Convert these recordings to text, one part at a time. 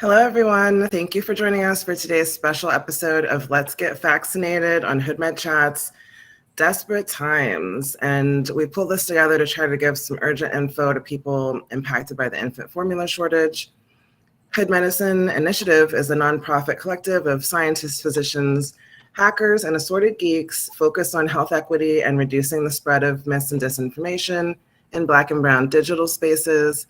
Hello, everyone. Thank you for joining us for today's special episode of Let's Get FACTSinated on HoodMed Chat's Desperate Times. And we pulled this together to try to give some urgent info to people impacted by the infant formula shortage. Hood Medicine Initiative is a nonprofit collective of scientists, physicians, hackers, and assorted geeks focused on health equity and reducing the spread of mis and disinformation in Black and Brown digital spaces.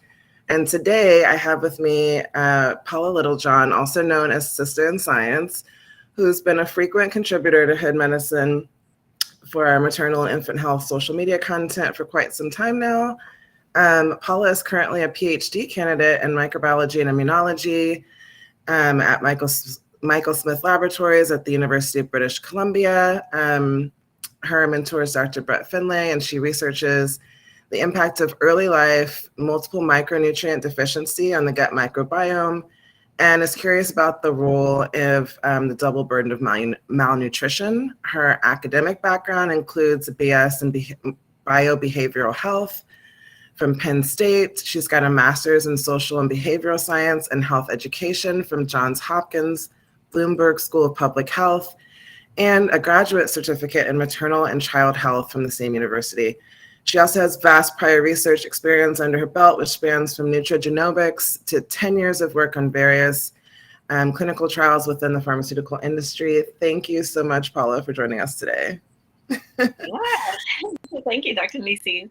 And today I have with me Paula Littlejohn, also known as Sister in Science, who's been a frequent contributor to Hood Medicine for our maternal and infant health social media content for quite some time now. Paula is currently a PhD candidate in microbiology and immunology at Michael Smith Laboratories at the University of British Columbia. Her mentor is Dr. Brett Finlay, and she researches the impact of early life multiple micronutrient deficiency on the gut microbiome, and is curious about the role of the double burden of malnutrition. Her academic background includes a BS in biobehavioral health from Penn State. She's got a master's in social and behavioral science and health education from Johns Hopkins Bloomberg School of Public Health, and a graduate certificate in maternal and child health from the same university. She also has vast prior research experience under her belt, which spans from nutrigenomics to 10 years of work on various clinical trials within the pharmaceutical industry. Thank you so much, Paula, for joining us today. Yeah, thank you, Dr. Nisi,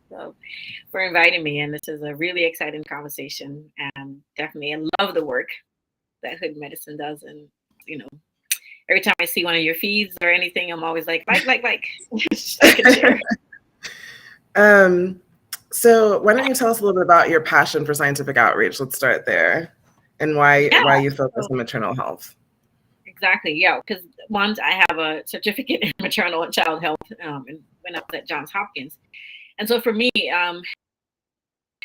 for inviting me. And this is a really exciting conversation. And definitely, I love the work that Hood Medicine does. And, every time I see one of your feeds or anything, I'm always like. I can share. So why don't you tell us a little bit about your passion for scientific outreach? Let's start there, and why you focus on maternal health. Exactly, yeah, because once I have a certificate in maternal and child health when I was at Johns Hopkins. And so for me, we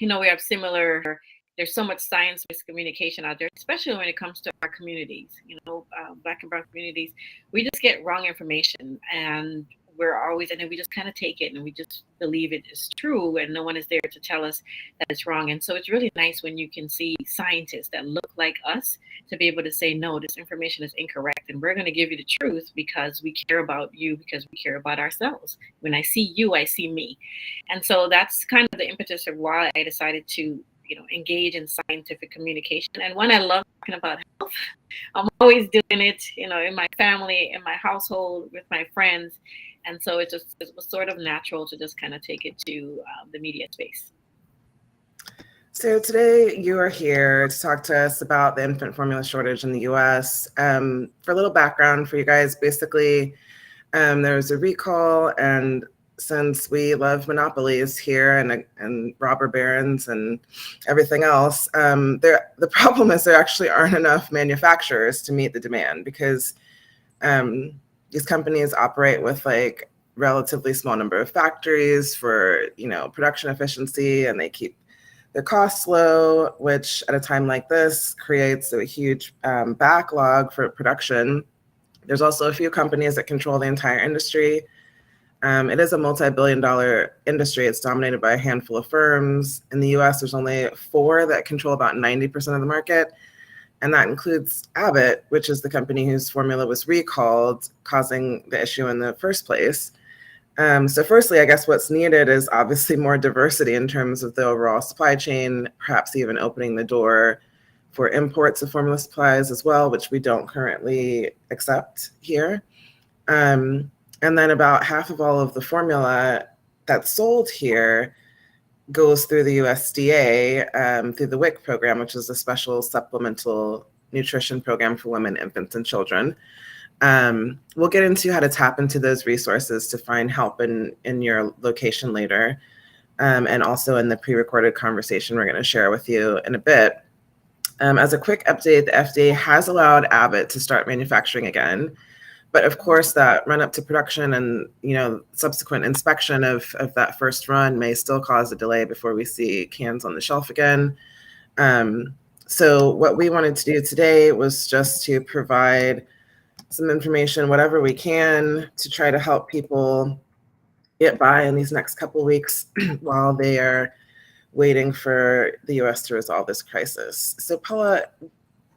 have similar, there's so much science-based communication out there, especially when it comes to our communities, Black and Brown communities. We just get wrong information, and and then we just kind of take it and we just believe it is true, and no one is there to tell us that it's wrong. And so it's really nice when you can see scientists that look like us to be able to say, no, this information is incorrect, and we're going to give you the truth because we care about you, because we care about ourselves. When I see you, I see me. And so that's kind of the impetus of why I decided to engage in scientific communication. And when I love talking about health, I'm always doing it, in my family, in my household, with my friends. And so it was sort of natural to just kind of take it to the media space. So today you are here to talk to us about the infant formula shortage in the U.S. For a little background for you guys, basically there was a recall, and since we love monopolies here and robber barons and everything else, the problem is there actually aren't enough manufacturers to meet the demand, because these companies operate with like relatively small number of factories for production efficiency, and they keep their costs low, which at a time like this creates a huge backlog for production. There's also a few companies that control the entire industry. It is a multi-billion-dollar industry. It's dominated by a handful of firms. In the US, there's only 4 that control about 90% of the market. And that includes Abbott, which is the company whose formula was recalled, causing the issue in the first place. So firstly, I guess what's needed is obviously more diversity in terms of the overall supply chain, perhaps even opening the door for imports of formula supplies as well, which we don't currently accept here. And then about half of all of the formula that's sold here goes through the USDA through the WIC program, which is a special supplemental nutrition program for women, infants, and children. We'll get into how to tap into those resources to find help in your location later, and also in the pre-recorded conversation we're going to share with you in a bit. As a quick update, the FDA has allowed Abbott to start manufacturing again. But of course, that run up to production and subsequent inspection of that first run may still cause a delay before we see cans on the shelf again. So what we wanted to do today was just to provide some information, whatever we can, to try to help people get by in these next couple of weeks while they are waiting for the U.S. to resolve this crisis. So Paula,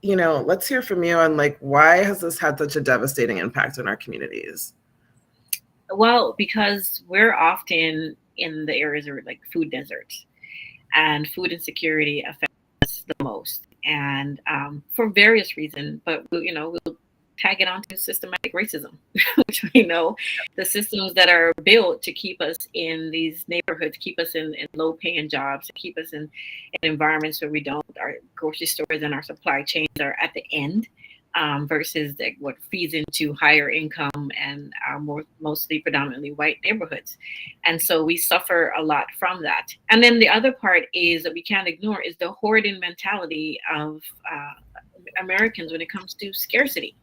let's hear from you on like, why has this had such a devastating impact on our communities? Well, because we're often in the areas of like food deserts, and food insecurity affects us the most, and for various reasons. But we'll tag it onto systematic racism, which we know the systems that are built to keep us in these neighborhoods, keep us in low-paying jobs, keep us in environments where we don't. Our grocery stores and our supply chains are at the end. Versus like what feeds into higher income and mostly predominantly white neighborhoods. And so we suffer a lot from that. And then the other part is that we can't ignore is the hoarding mentality of Americans when it comes to scarcity.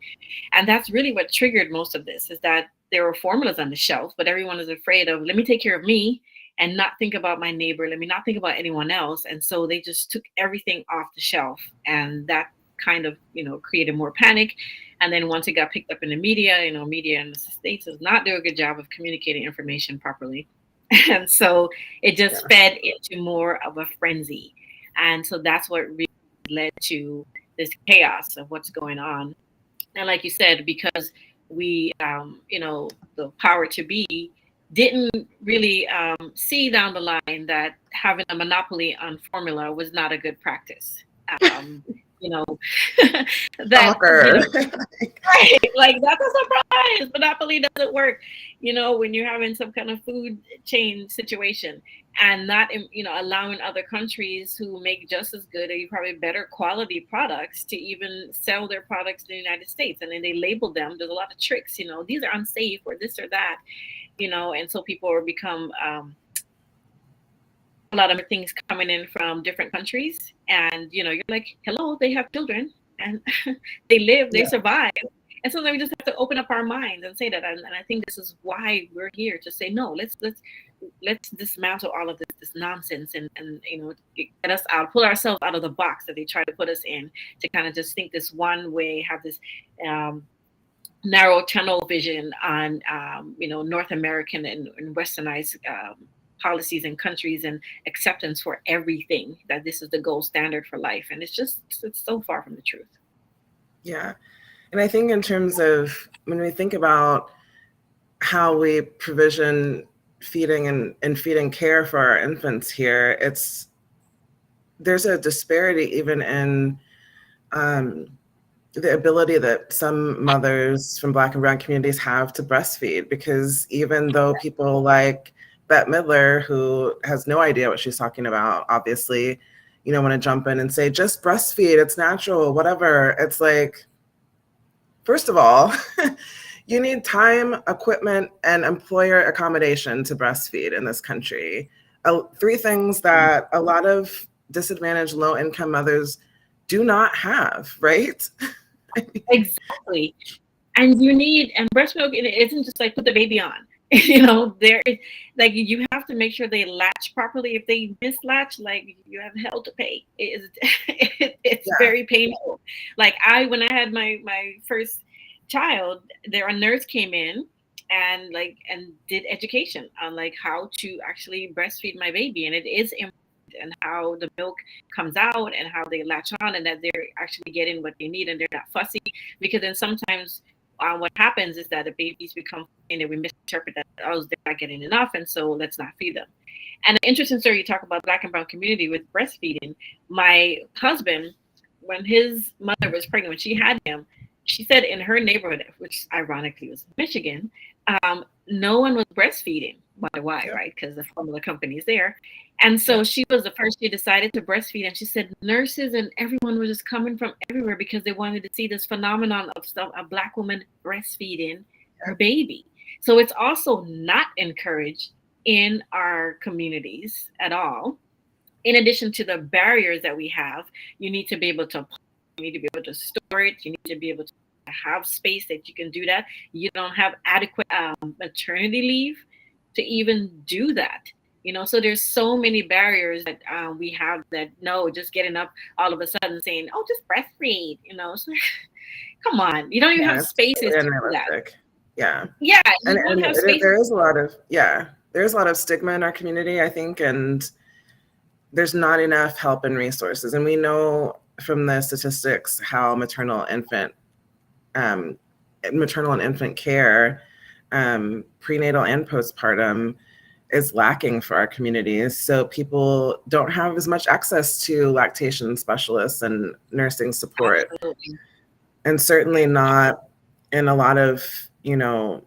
And that's really what triggered most of this, is that there were formulas on the shelf, but everyone is afraid of, let me take care of me and not think about my neighbor, let me not think about anyone else. And so they just took everything off the shelf, and that kind of created more panic. And then once it got picked up in the media, media in the States does not do a good job of communicating information properly. And so it just fed into more of a frenzy. And so that's what really led to this chaos of what's going on. And like you said, because we the power to be didn't really see down the line that having a monopoly on formula was not a good practice. um, you know, that, right, like that's a surprise. Monopoly doesn't work, when you're having some kind of food chain situation, and not, allowing other countries who make just as good or probably better quality products to even sell their products in the United States. And then they label them. There's a lot of tricks, these are unsafe or this or that, and so people are become, a lot of things coming in from different countries, and you're like, hello, they have children, and they live, they survive. And sometimes we just have to open up our minds and say that. And I think this is why we're here, to say, no, let's dismantle all of this nonsense, and get us out, pull ourselves out of the box that they try to put us in, to kind of just think this one way, have this narrow tunnel vision on North American and westernized policies and countries and acceptance for everything, that this is the gold standard for life. And it's so far from the truth. Yeah. And I think in terms of when we think about how we provision feeding and feeding care for our infants here, there's a disparity even in the ability that some mothers from Black and Brown communities have to breastfeed, because even though people like Bette Midler, who has no idea what she's talking about, obviously, want to jump in and say, just breastfeed, it's natural, whatever. It's like, first of all, you need time, equipment, and employer accommodation to breastfeed in this country. 3 things that a lot of disadvantaged low-income mothers do not have, right? Exactly. And breast milk, it isn't just like put the baby on. There is, like, you have to make sure they latch properly. If they mislatch, like, you have hell to pay. It's very painful. Like, when I had my first child, a nurse came in and did education on like how to actually breastfeed my baby, and it is important, and how the milk comes out and how they latch on, and that they're actually getting what they need and they're not fussy. Because then sometimes what happens is that the babies become, and we misinterpret that, oh, they're not getting enough, and so let's not feed them. And an interesting story, you talk about Black and Brown community with breastfeeding. My husband, when his mother was pregnant, when she had him, she said in her neighborhood, which ironically was Michigan, no one was breastfeeding. Wonder why, right? Because the formula company is there. And so she was the first. She decided to breastfeed, and she said nurses and everyone was just coming from everywhere because they wanted to see this phenomenon of a Black woman breastfeeding her baby. So it's also not encouraged in our communities at all. In addition to the barriers that we have, you need to be able to store it. You need to be able to have space that you can do that. You don't have adequate maternity leave to even do that. So there's so many barriers that we have, that just getting up all of a sudden saying, oh, just breastfeed, so, come on, you don't even have spaces to do that. Yeah. And there's a lot of stigma in our community, I think, and there's not enough help and resources. And we know from the statistics how um, maternal and infant care, prenatal and postpartum, is lacking for our communities. So people don't have as much access to lactation specialists and nursing support, Absolutely. and certainly not in a lot of, you know,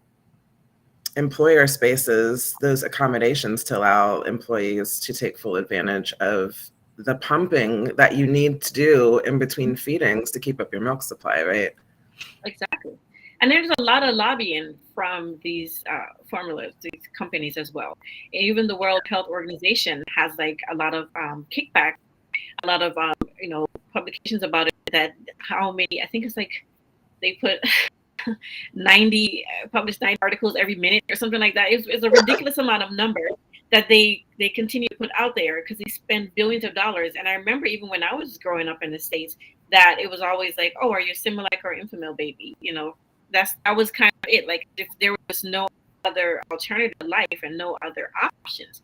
employer spaces, those accommodations to allow employees to take full advantage of the pumping that you need to do in between feedings to keep up your milk supply, right? Exactly. And there's a lot of lobbying from these formulas, these companies as well. Even the World Health Organization has like a lot of kickback, a lot of publications about it. That how many? I think it's like they put 90 published 90 articles every minute or something like that. It's a ridiculous amount of number that they continue to put out there because they spend billions of dollars. And I remember even when I was growing up in the States that it was always like, oh, are you Similac or Infamil baby? That was kind of it. Like if there was no other alternative life and no other options.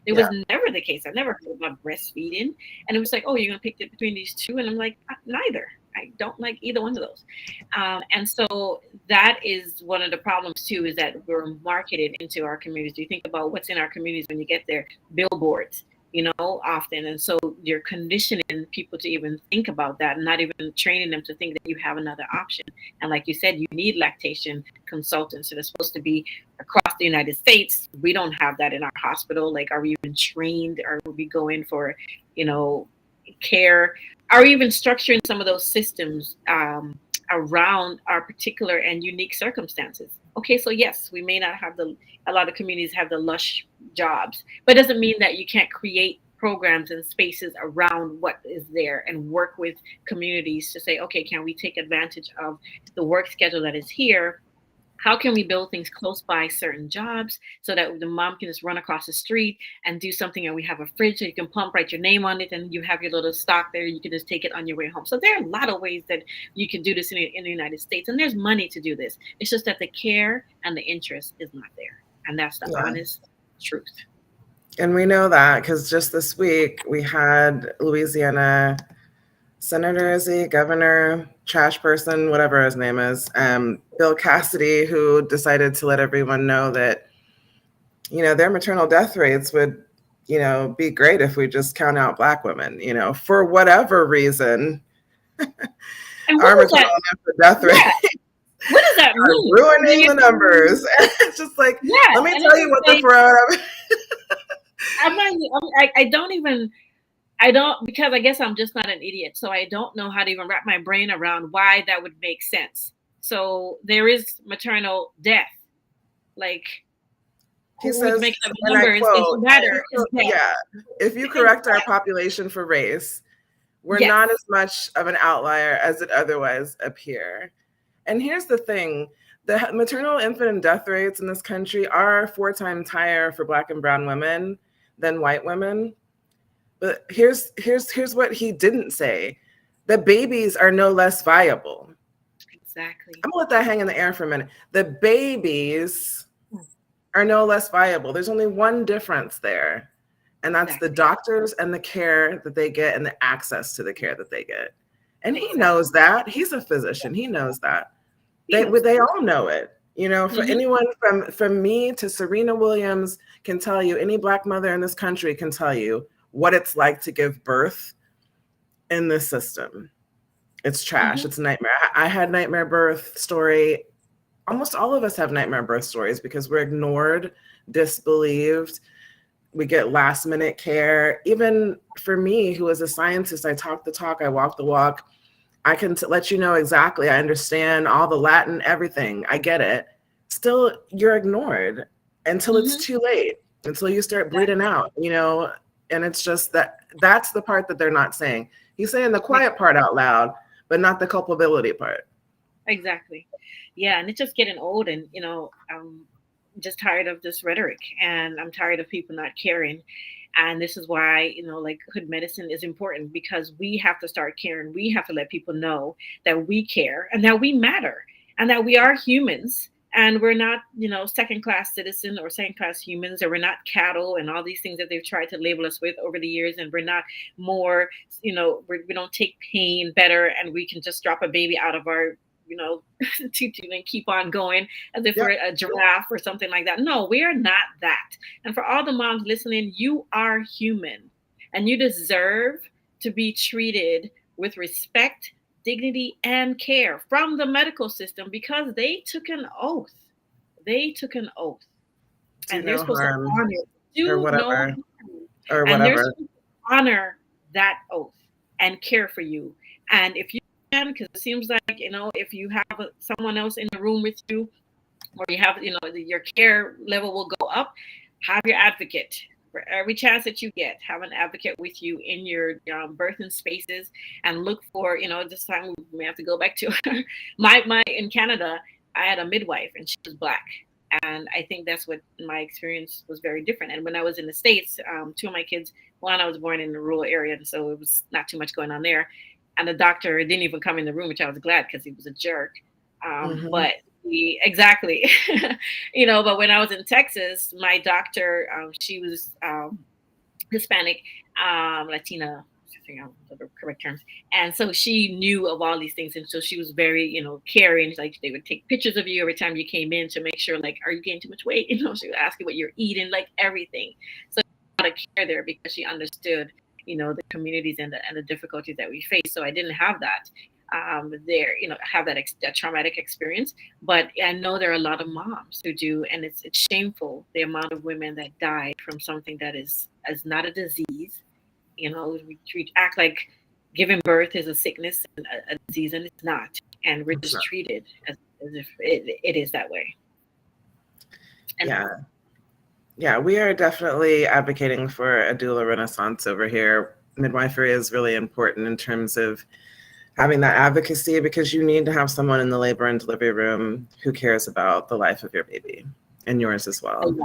It was never the case. I never heard about breastfeeding. And it was like, oh, you're going to pick it between these two? And I'm like, neither. I don't like either one of those. And so that is one of the problems, too, is that we're marketed into our communities. You think about what's in our communities when you get there, billboards, often. And so you're conditioning people to even think about that and not even training them to think that you have another option. And like you said, you need lactation consultants. So they're supposed to be across the United States. We don't have that in our hospital. Like, are we even trained? Or will we go in for, care? Are we even structuring some of those systems around our particular and unique circumstances? Okay, so yes, we may not have a lot of communities have the lush jobs, but it doesn't mean that you can't create programs and spaces around what is there and work with communities to say, okay, can we take advantage of the work schedule that is here? How can we build things close by certain jobs so that the mom can just run across the street and do something, and we have a fridge so you can pump, write your name on it, and you have your little stock there. You can just take it on your way home. So there are a lot of ways that you can do this in the United States, and there's money to do this. It's just that the care and the interest is not there, and that's the honest truth. And we know that because just this week we had Louisiana Senator, is he governor, trash person, whatever his name is, Bill Cassidy, who decided to let everyone know that, their maternal death rates would, be great if we just count out Black women, for whatever reason. Our maternal death rate. What does that mean? Ruining the numbers. It's just like, let me tell you what the parameter. I don't, because I guess I'm just not an idiot. So I don't know how to even wrap my brain around why that would make sense. So there is maternal death. Like, he says, and I quote, if you correct our population for race, we're not as much of an outlier as it otherwise appear. And here's the thing. The maternal infant death rates in this country are 4 times higher for Black and brown women than white women. But here's what he didn't say. The babies are no less viable. Exactly. I'm gonna let that hang in the air for a minute. The babies are no less viable. There's only one difference there. And that's the doctors and the care that they get and the access to the care that they get. And he knows that. He's a physician. He knows that. They all know it. For anyone from me to Serena Williams can tell you, any Black mother in this country can tell you what it's like to give birth in this system. It's trash. It's a nightmare. I had nightmare birth story. Almost all of us have nightmare birth stories because we're ignored, disbelieved. We get last minute care. Even for me, who is a scientist, I talk the talk, I walk the walk. I can let you know exactly. I understand all the Latin, everything. I get it. Still, you're ignored until it's too late, until you start bleeding out, and it's just that's the part that they're not saying. He's saying the quiet part out loud, but not the culpability part. Exactly. Yeah. And it's just getting old, and, I'm just tired of this rhetoric, and I'm tired of people not caring. And this is why, like hood medicine is important, because we have to start caring. We have to let people know that we care and that we matter and that we are humans And we're not, second class citizens or second class humans, or we're not cattle and all these things that they've tried to label us with over the years. And we're not more, we don't take pain better, and we can just drop a baby out of our, tutu and keep on going as if we're a giraffe or something like that. No, we are not that. And for all the moms listening, you are human, and you deserve to be treated with respect, dignity, and care from the medical system, because they took an oath. They took an oath. And they're supposed to honor, do no harm. And they're supposed to honor that oath and care for you. And if you can, because it seems like, if you have someone else in the room with you, or you have, your care level will go up, have your advocate. For every chance that you get, have an advocate with you in your birthing spaces, and look for, this time we may have to go back to my in Canada, I had a midwife, and she was Black. And I think that's what my experience was very different. And when I was in the States, two of my kids, one, I was born in a rural area, and so it was not too much going on there. And the doctor didn't even come in the room, which I was glad, because he was a jerk. But exactly, but when I was in Texas, my doctor, she was Hispanic, Latina, I think the correct terms. And so she knew of all these things. And so she was very, caring. Like, they would take pictures of you every time you came in to make sure, like, are you gaining too much weight? She would ask you what you're eating, like everything. So a lot of care there, because she understood, the communities and the difficulties that we face. So I didn't have that there, have that traumatic experience. But I know there are a lot of moms who do, and it's shameful, the amount of women that died from something that is not a disease. We act like giving birth is a sickness and a disease, and it's not. And we're just treated as if it is that way. And yeah, we are definitely advocating for a doula renaissance over here. Midwifery is really important in terms of having that advocacy, because you need to have someone in the labor and delivery room who cares about the life of your baby and yours as well.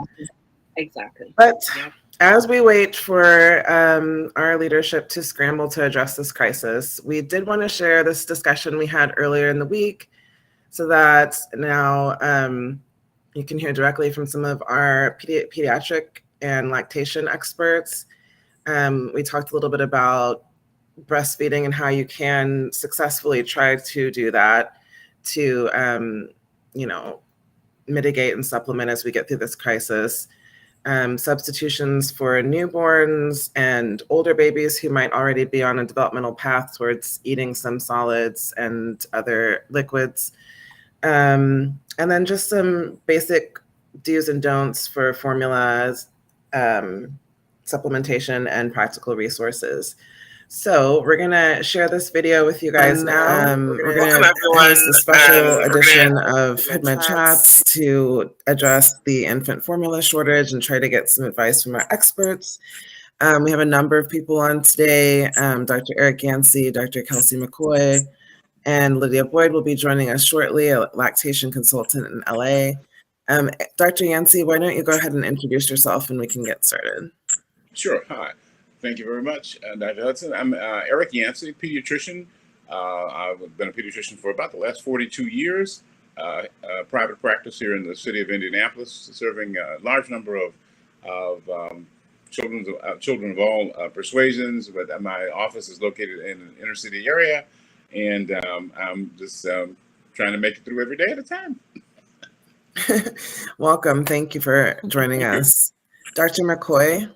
Exactly. But as we wait for our leadership to scramble to address this crisis, we did want to share this discussion we had earlier in the week, so that now you can hear directly from some of our pediatric and lactation experts. We talked a little bit about breastfeeding and how you can successfully try to do that to, mitigate and supplement as we get through this crisis. Substitutions for newborns and older babies who might already be on a developmental path towards eating some solids and other liquids. And then just some basic do's and don'ts for formulas, supplementation, and practical resources. So we're gonna share this video with you guys now. We're gonna host a special edition of HoodMed Chats to address the infant formula shortage and try to get some advice from our experts. We have a number of people on today. Dr. Eric Yancey, Dr. Kelsey McCoy, and Lydia Boyd will be joining us shortly, a lactation consultant in LA. Dr. Yancey, why don't you go ahead and introduce yourself and we can get started. Sure. Hi. Thank you very much, Dr. Hudson. I'm Eric Yancey, pediatrician. I've been a pediatrician for about the last 42 years. Private practice here in the city of Indianapolis, serving a large number of children of all persuasions. But my office is located in an inner city area, and I'm just trying to make it through every day at a time. Welcome. Thank you for joining us. Dr. McCoy.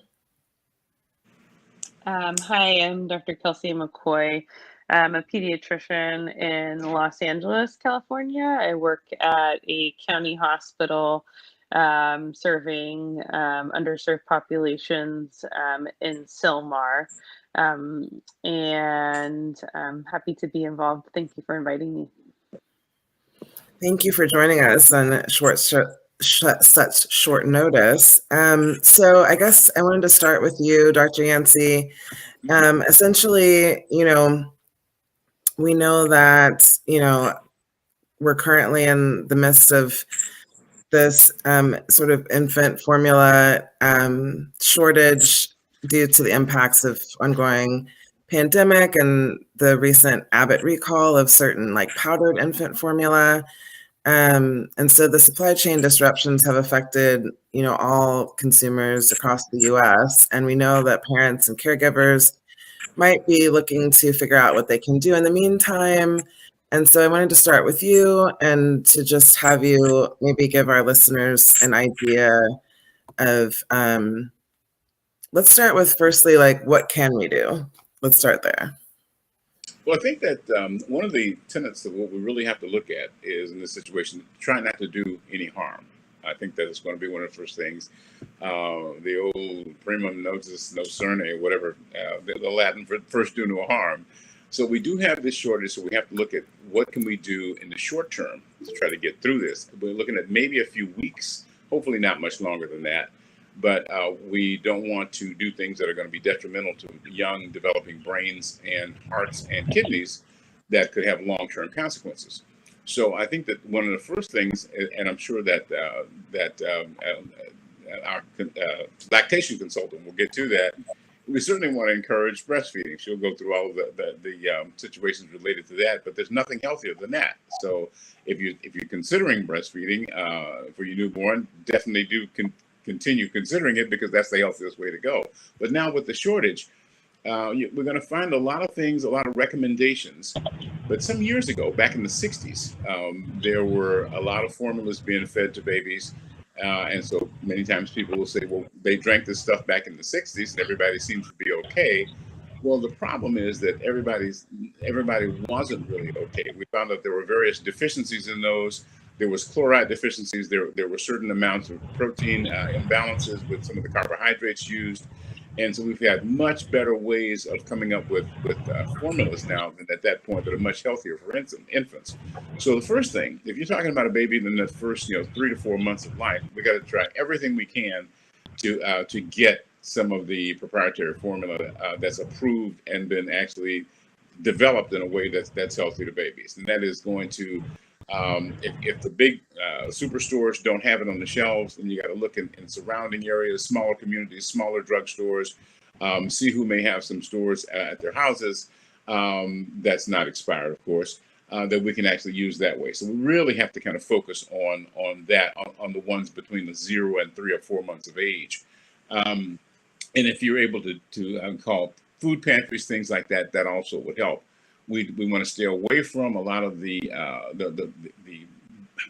Hi, I'm Dr. Kelsey McCoy. I'm a pediatrician in Los Angeles, California. I work at a county hospital serving underserved populations in Sylmar. And I'm happy to be involved. Thank you for inviting me. Thank you for joining us on such short notice. So I guess I wanted to start with you, Dr. Yancey. Essentially, we know that, we're currently in the midst of this sort of infant formula shortage due to the impacts of ongoing pandemic and the recent Abbott recall of certain like powdered infant formula. And so the supply chain disruptions have affected, all consumers across the US. And we know that parents and caregivers might be looking to figure out what they can do in the meantime. And so I wanted to start with you and to just have you maybe give our listeners an idea of, let's start with firstly, like, what can we do? Let's start there. Well, I think that one of the tenets of what we really have to look at is in this situation, try not to do any harm. I think that is going to be one of the first things. The old primum notus nocerne, whatever, the Latin for first do no harm. So we do have this shortage, so we have to look at what can we do in the short term to try to get through this. We're looking at maybe a few weeks, hopefully not much longer than that. But we don't want to do things that are going to be detrimental to young developing brains and hearts and kidneys that could have long-term consequences. So I think that one of the first things, and I'm sure that our lactation consultant will get to that, we certainly want to encourage breastfeeding. She'll go through all of the situations related to that, but there's nothing healthier than that. So if you're considering breastfeeding for your newborn, definitely do continue considering it, because that's the healthiest way to go. But now with the shortage, we're going to find a lot of things, a lot of recommendations. But some years ago, back in the 60s, there were a lot of formulas being fed to babies. And so many times people will say, well, they drank this stuff back in the 60s and everybody seems to be okay. Well, the problem is that everybody wasn't really okay. We found out there were various deficiencies in those. There was chloride deficiencies. There were certain amounts of protein imbalances with some of the carbohydrates used. And so we've had much better ways of coming up with formulas now than at that point that are much healthier for infants. So the first thing, if you're talking about a baby in the first 3 to 4 months of life, we got to try everything we can to get some of the proprietary formula that's approved and been actually developed in a way that's healthy to babies. And that is going to, if the big superstores don't have it on the shelves, then you got to look in surrounding areas, smaller communities, smaller drugstores, see who may have some stores at their houses that's not expired, of course, that we can actually use that way. So we really have to kind of focus on that, on the ones between the 0 and 3 or 4 months of age. And if you're able to call food pantries, things like that, that also would help. We want to stay away from a lot of the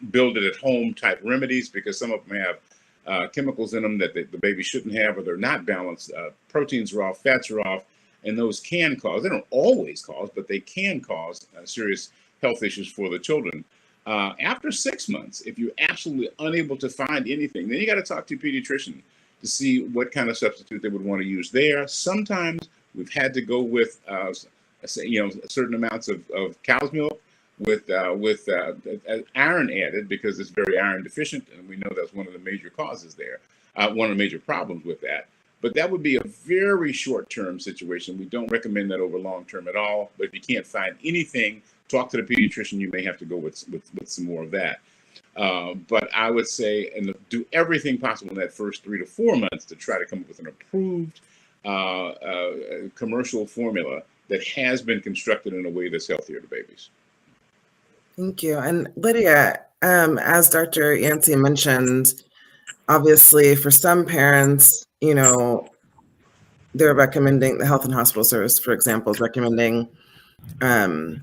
build it at home type remedies, because some of them have chemicals in them that the baby shouldn't have, or they're not balanced. Proteins are off, fats are off, and those can cause, they don't always cause, but they can cause serious health issues for the children. After 6 months, if you're absolutely unable to find anything, then you got to talk to your pediatrician to see what kind of substitute they would want to use there. Sometimes we've had to go with certain amounts of cow's milk with iron added, because it's very iron deficient, and we know that's one of the major causes there, one of the major problems with that. But that would be a very short-term situation. We don't recommend that over long-term at all. But if you can't find anything, talk to the pediatrician. You may have to go with some more of that. But I would say, and do everything possible in that first 3 to 4 months to try to come up with an approved commercial formula that has been constructed in a way that's healthier to babies. Thank you. And Lydia, as Dr. Yancey mentioned, obviously for some parents, they're recommending, the Health and Hospital Service, for example, is recommending to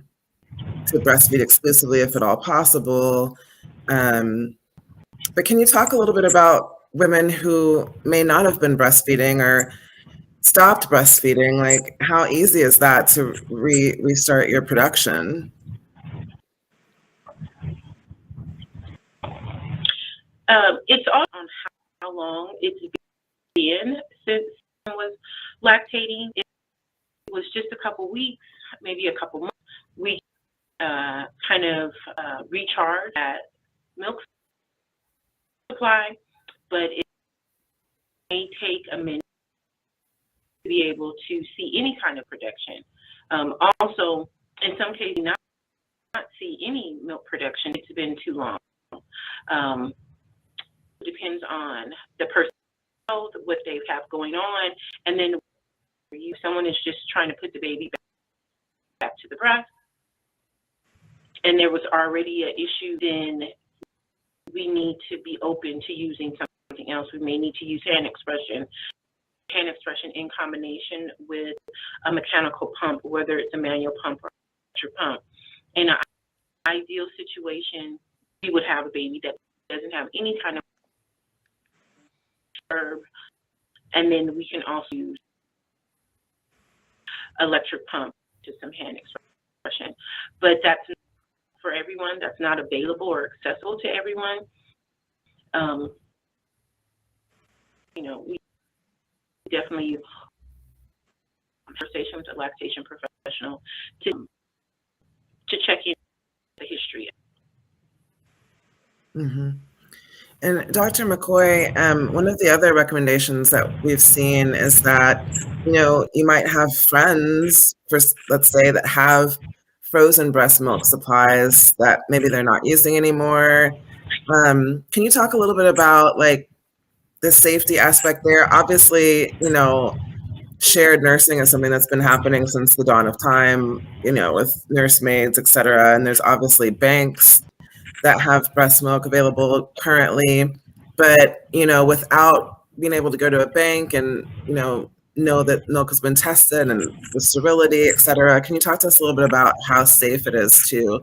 breastfeed exclusively if at all possible. But can you talk a little bit about women who may not have been breastfeeding or stopped breastfeeding? Like, how easy is that to restart your production? It's all on how long it's been since someone was lactating. It was just a couple weeks, maybe a couple months. We kind of recharge that milk supply, but it may take a minute to be able to see any kind of production. Also, in some cases, not see any milk production. It's been too long. Depends on the person, what they have going on, and then if someone is just trying to put the baby back to the breast, and there was already an issue, then we need to be open to using something else. We may need to use hand expression in combination with a mechanical pump, whether it's a manual pump or electric pump. In an ideal situation, we would have a baby that doesn't have any kind of herb, and then we can also use electric pump to some hand expression. But that's not for everyone. That's not available or accessible to everyone. We definitely conversation with a lactation professional to check in the history. Mm-hmm. And Dr. McCoy, one of the other recommendations that we've seen is that, you might have friends, let's say, that have frozen breast milk supplies that maybe they're not using anymore. Can you talk a little bit about the safety aspect there? Obviously, shared nursing is something that's been happening since the dawn of time, with nursemaids, et cetera. And there's obviously banks that have breast milk available currently, but without being able to go to a bank and know that milk has been tested and the sterility, et cetera. Can you talk to us a little bit about how safe it is to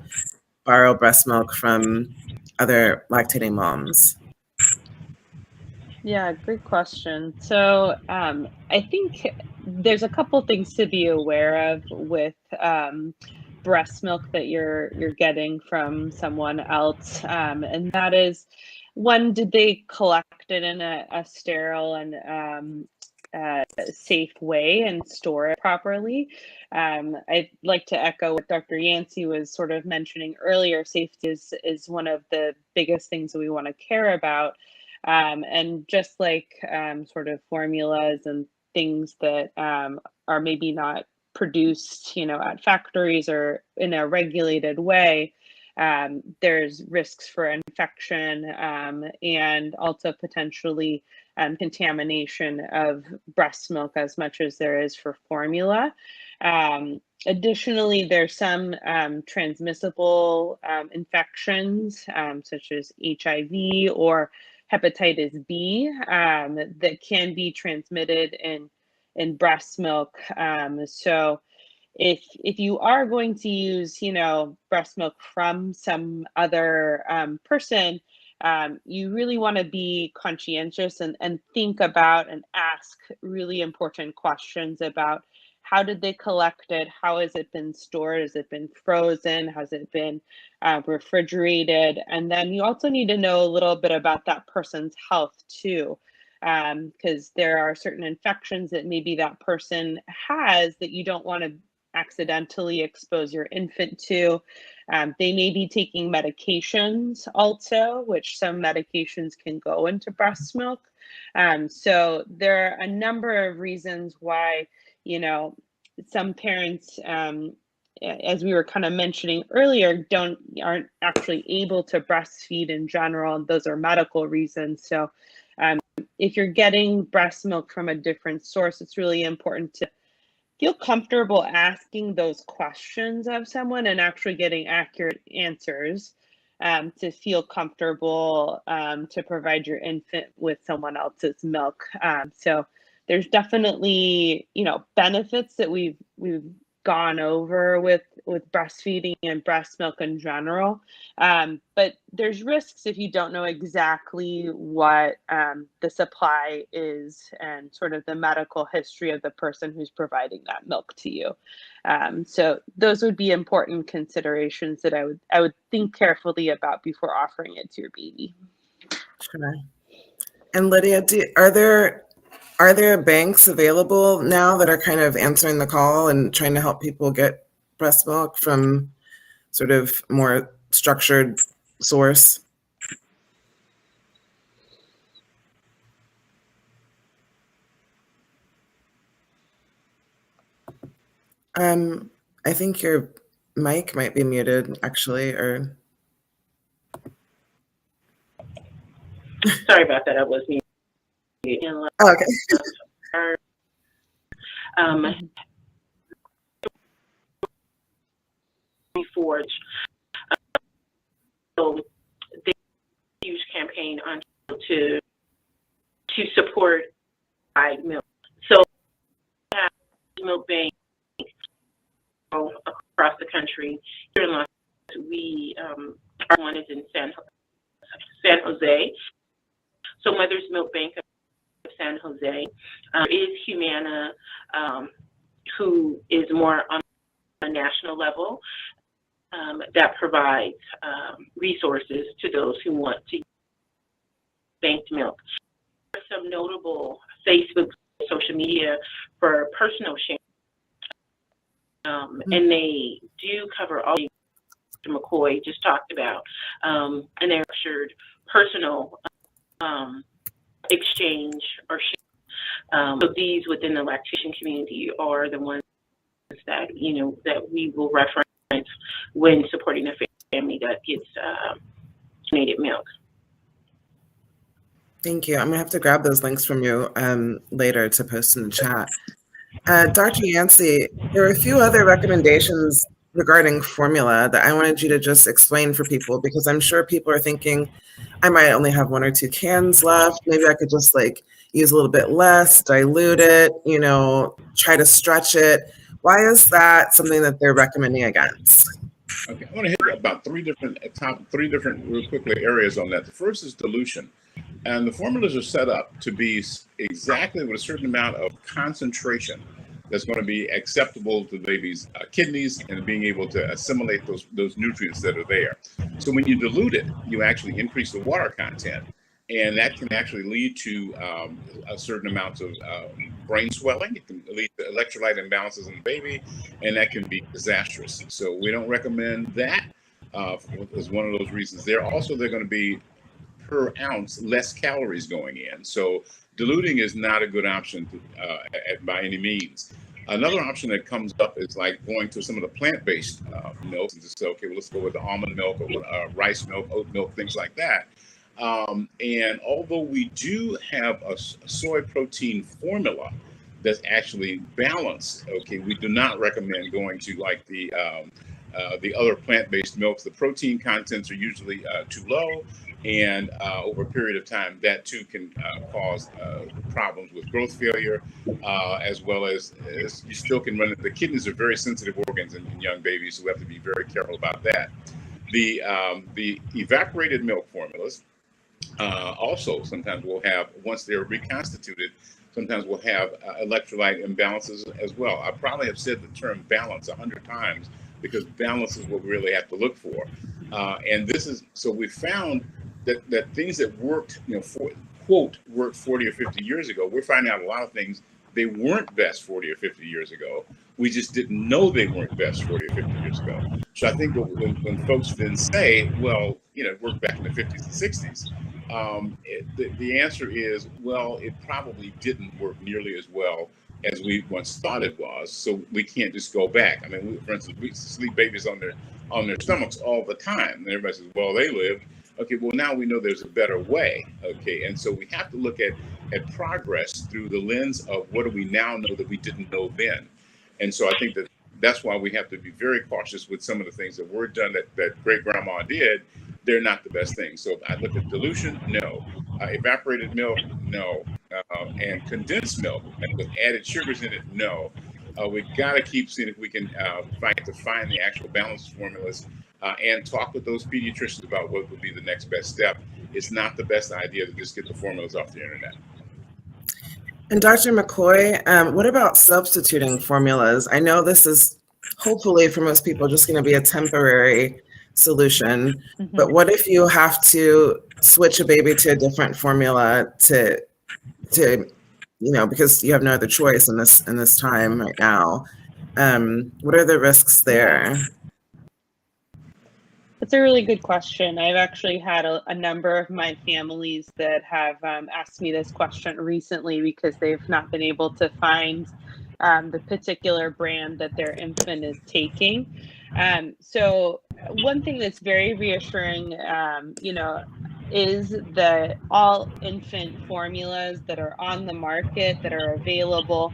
borrow breast milk from other lactating moms? Yeah, great question. So I think there's a couple things to be aware of with breast milk that you're getting from someone else, and that is, one, did they collect it in a sterile and safe way and store it properly? I'd like to echo what Dr. Yancey was sort of mentioning earlier. Safety is one of the biggest things that we want to care about. And just like sort of formulas and things that are maybe not produced, at factories or in a regulated way, there's risks for infection and also potentially contamination of breast milk as much as there is for formula. Additionally, there's some transmissible infections such as HIV or hepatitis B that can be transmitted in breast milk. So if you are going to use, breast milk from some other person, you really want to be conscientious and think about and ask really important questions about how did they collect it? How has it been stored? Has it been frozen? Has it been refrigerated? And then you also need to know a little bit about that person's health too, because there are certain infections that maybe that person has that you don't want to accidentally expose your infant to. They may be taking medications also, which some medications can go into breast milk. So there are a number of reasons why, some parents, as we were kind of mentioning earlier, aren't actually able to breastfeed in general. And those are medical reasons. So if you're getting breast milk from a different source, it's really important to feel comfortable asking those questions of someone and actually getting accurate answers to feel comfortable to provide your infant with someone else's milk. So there's definitely, benefits that we've gone over with breastfeeding and breast milk in general. But there's risks if you don't know exactly what the supply is and sort of the medical history of the person who's providing that milk to you. So those would be important considerations that I would think carefully about before offering it to your baby. Sure. And Lydia, are there banks available now that are kind of answering the call and trying to help people get breast milk from sort of more structured source? I think your mic might be muted, actually, or... Sorry about that. I was muted. Oh, okay. Forge so they huge campaign on to support milk. So milk bank across the country. Here in Los Angeles, we our one is in San Jose. So Mother's Milk Bank of San Jose. Is Humana, who is more on a national level, that provides resources to those who want to use banked milk. There are some notable Facebook, social media for personal sharing, and they do cover all the McCoy just talked about, and they're structured personal exchange or share. So these within the lactation community are the ones that that we will reference when supporting a family that gets donated milk. Thank you. I'm gonna have to grab those links from you later to post in the chat. Dr. Yancey, there are a few other recommendations regarding formula that I wanted you to just explain for people, because I'm sure people are thinking, I might only have 1 or 2 cans left. Maybe I could just like use a little bit less, dilute it, try to stretch it. Why is that something that they're recommending against? Okay, I want to hit about three different real quickly areas on that. The first is dilution. And the formulas are set up to be exactly with a certain amount of concentration that's going to be acceptable to the baby's kidneys and being able to assimilate those nutrients that are there. So when you dilute it, you actually increase the water content, and that can actually lead to a certain amount of brain swelling. It can lead to electrolyte imbalances in the baby, and that can be disastrous. So we don't recommend that as one of those reasons. They're going to be per ounce less calories going in. So diluting is not a good option by any means. Another option that comes up is like going to some of the plant-based milks and just say, okay, well, let's go with the almond milk or rice milk, oat milk, things like that. And although we do have a soy protein formula that's actually balanced, okay, we do not recommend going to like the other plant-based milks. The protein contents are usually too low. And over a period of time, that too can cause problems with growth failure, as well as you still can run it. The kidneys are very sensitive organs in young babies, so we have to be very careful about that. The evaporated milk formulas also sometimes will have, once they're reconstituted, sometimes we'll have electrolyte imbalances as well. I probably have said the term balance 100 times because balance is what we really have to look for. And this is, so we found that things that worked, worked 40 or 50 years ago, we're finding out a lot of things, they weren't best 40 or 50 years ago. We just didn't know they weren't best 40 or 50 years ago. So I think when folks then say, well, it worked back in the 50s and 60s, the answer is, well, it probably didn't work nearly as well as we once thought it was. So we can't just go back. I mean, for instance, we sleep babies on their stomachs all the time. And everybody says, well, they lived. Okay, well, now we know there's a better way. Okay, and so we have to look at progress through the lens of what do we now know that we didn't know then. And so I think that's why we have to be very cautious with some of the things that were done that great grandma did. They're not the best things. So I look at dilution, no. Evaporated milk, no. And condensed milk with added sugars in it, no. We got to keep seeing if we can find the actual balanced formulas and talk with those pediatricians about what would be the next best step. It's not the best idea to just get the formulas off the internet. And Dr. McCoy, what about substituting formulas? I know this is hopefully for most people just going to be a temporary solution, but what if you have to switch a baby to a different formula to because you have no other choice in this time right now? What are the risks there? That's a really good question. I've actually had a number of my families that have asked me this question recently because they've not been able to find the particular brand that their infant is taking. So one thing that's very reassuring, is that all infant formulas that are on the market, that are available,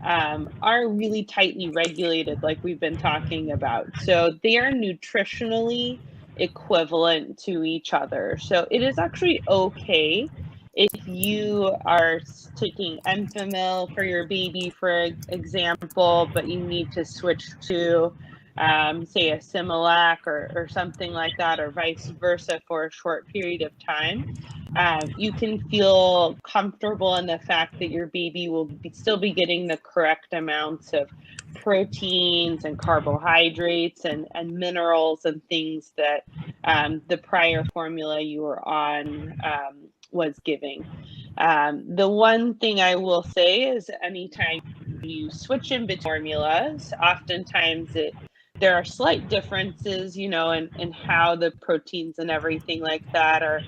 are really tightly regulated, like we've been talking about. So they are nutritionally equivalent to each other. So it is actually okay if you are taking Enfamil for your baby, for example, but you need to switch to, say, a Similac or something like that, or vice versa for a short period of time. You can feel comfortable in the fact that your baby will still be getting the correct amounts of proteins and carbohydrates and minerals and things that the prior formula you were on was giving. The one thing I will say is anytime you switch in between formulas, oftentimes there are slight differences, in how the proteins and everything like that are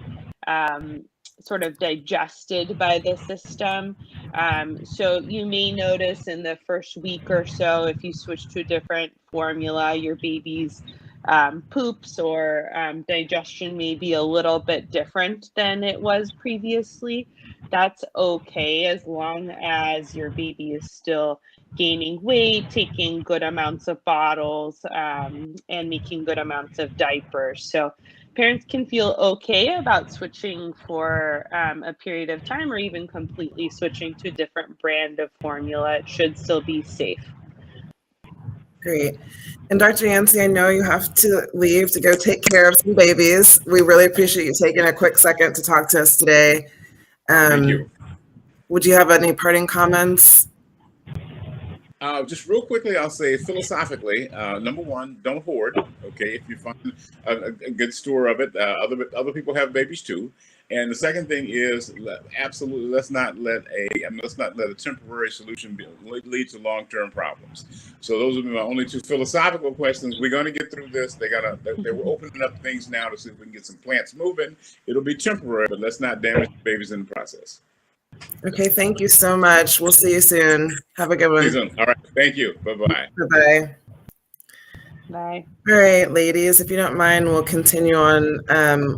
sort of digested by the system. So you may notice in the first week or so, if you switch to a different formula, your baby's poops or digestion may be a little bit different than it was previously. That's okay as long as your baby is still gaining weight, taking good amounts of bottles, and making good amounts of diapers. So parents can feel okay about switching for a period of time, or even completely switching to a different brand of formula. It should still be safe. Great. And Dr. Yancey, I know you have to leave to go take care of some babies. We really appreciate you taking a quick second to talk to us today. Thank you. Would you have any parting comments? Just real quickly, I'll say philosophically, number one, don't hoard. Okay, if you find a good store of it, other people have babies too. And the second thing is, absolutely, let's not let a temporary solution lead to long-term problems. So those would be my only two philosophical questions. We're going to get through this. They're opening up things now to see if we can get some plants moving. It'll be temporary, but let's not damage the babies in the process. Okay, thank you so much. We'll see you soon. Have a good one. All right, thank you. Bye-bye. Bye-bye. Bye. All right, ladies, if you don't mind, we'll continue on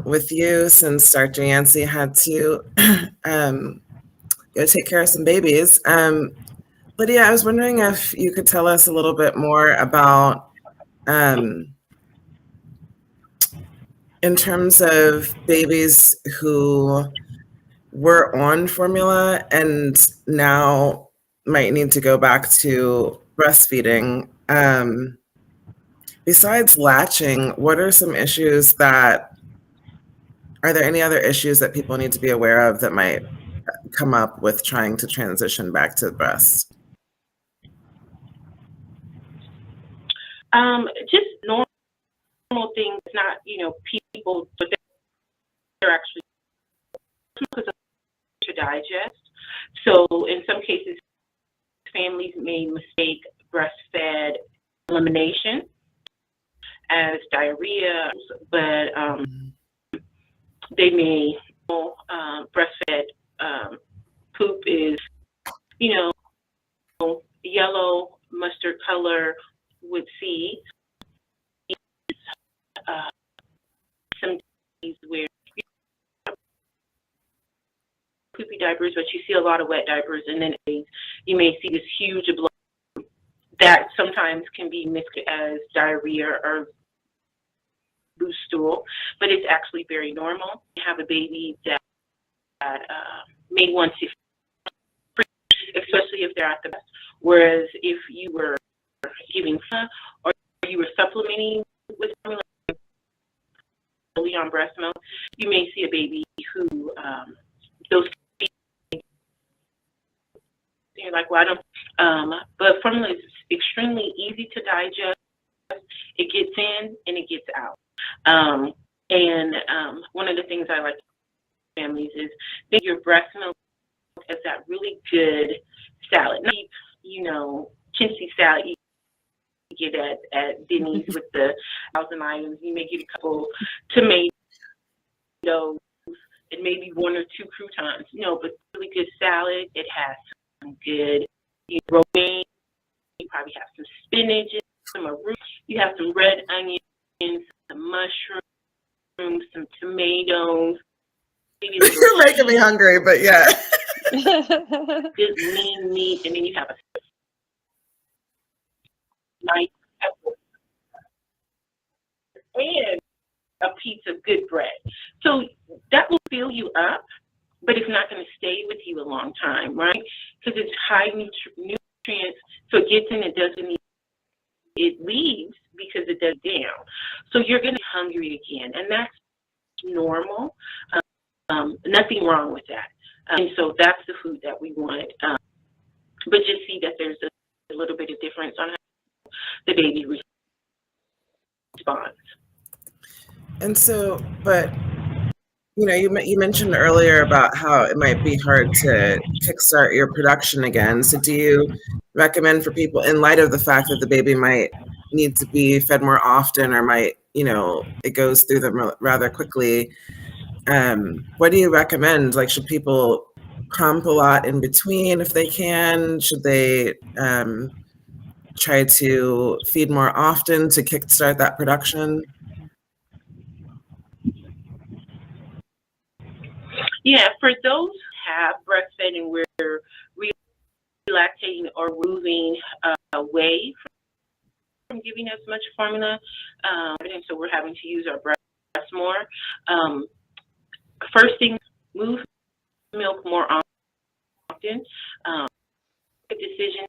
with you, since Dr. Yancey had to go take care of some babies. Lydia, I was wondering if you could tell us a little bit more about, in terms of babies who were on formula and now might need to go back to breastfeeding. Besides latching, what are some issues are there any other issues that people need to be aware of that might come up with trying to transition back to the breast? Just normal things, not, people, but they're actually to digest. So in some cases, families may mistake breastfed elimination as diarrhea, but they may breastfed poop is, yellow mustard color with seeds. Some days where poopy diapers, but you see a lot of wet diapers, and then you may see this huge blood that sometimes can be mixed as diarrhea or loose stool, but it's actually very normal. You have a baby that may want to, especially if they're at the breast. Whereas if you were giving or you were supplementing with formula on breast milk, you may see a baby who those you're like, well, I don't. But formula is extremely easy to digest. It gets in and it gets out. And one of the things I like to families is think your breast milk as that really good salad. Not, chintzy salad you get at Denny's with the 1,000 items. You may get a couple tomatoes and maybe one or two croutons. But really good salad. It has some good romaine. You probably have some spinach, some arugula. You have some red onions, some mushrooms, some tomatoes. You're making me hungry, but yeah. Good lean meat, and then you have a nice pepper. And a piece of good bread. So that will fill you up, but it's not going to stay with you a long time, right? Because it's high nutrients, so it gets in, it doesn't eat, it leaves because it does down. So you're going to be hungry again, and that's normal. Nothing wrong with that. And so that's the food that we want. But just see that there's a little bit of difference on how the baby responds. And so, but you mentioned earlier about how it might be hard to kickstart your production again. So do you recommend for people, in light of the fact that the baby might need to be fed more often, or might, it goes through them rather quickly, what do you recommend? Like, should people pump a lot in between if they can? Should they try to feed more often to kickstart that production? Yeah, for those who have breastfed and we're relactating or moving away from giving as much formula, and so we're having to use our breast more. First thing, move milk more often. The decision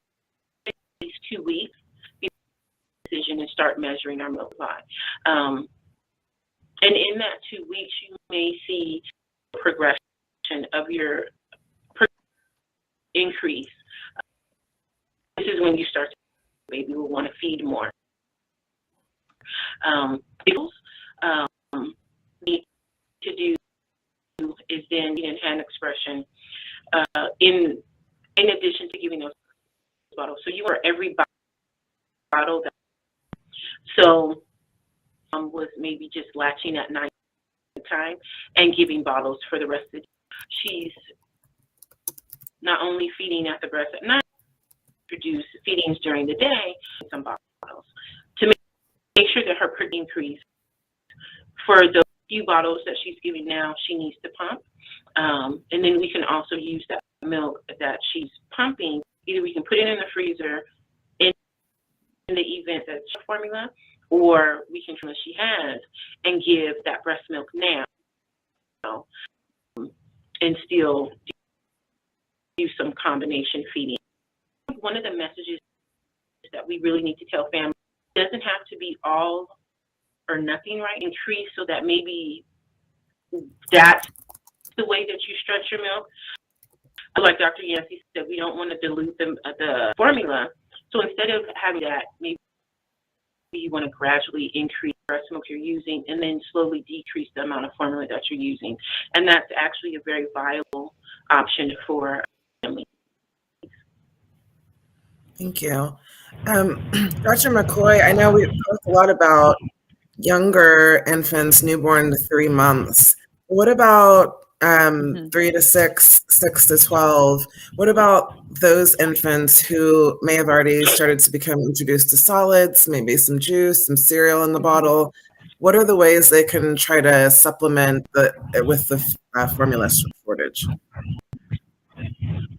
is 2 weeks. Decision and start measuring our milk supply. And in that 2 weeks, you may see progression of your increase. This is when you start to, baby will want to feed more. Need to do is then in hand expression in addition to giving those bottles. So you are every bottle that so was maybe just latching at night time and giving bottles for the rest of the day. She's not only feeding at the breast at night, produce feedings during the day, some bottles to make sure that her protein increase. For the few bottles that she's giving now, she needs to pump, and then we can also use that milk that she's pumping. Either we can put it in the freezer in the event that it's formula, or we can, as she has, and give that breast milk now, and still do some combination feeding. One of the messages that we really need to tell families, it doesn't have to be all or nothing, right? Increase so that maybe that's the way that you stretch your milk. Like Dr. Yancey said, we don't want to dilute the formula. So instead of having that, maybe you want to gradually increase the breast milk you're using and then slowly decrease the amount of formula that you're using. And that's actually a very viable option for families. Thank you. Dr. McCoy, I know we've talked a lot about younger infants, newborn to 3 months. What about 3 to 6, 6 to 12? What about those infants who may have already started to become introduced to solids, maybe some juice, some cereal in the bottle? What are the ways they can try to supplement with the formula shortage?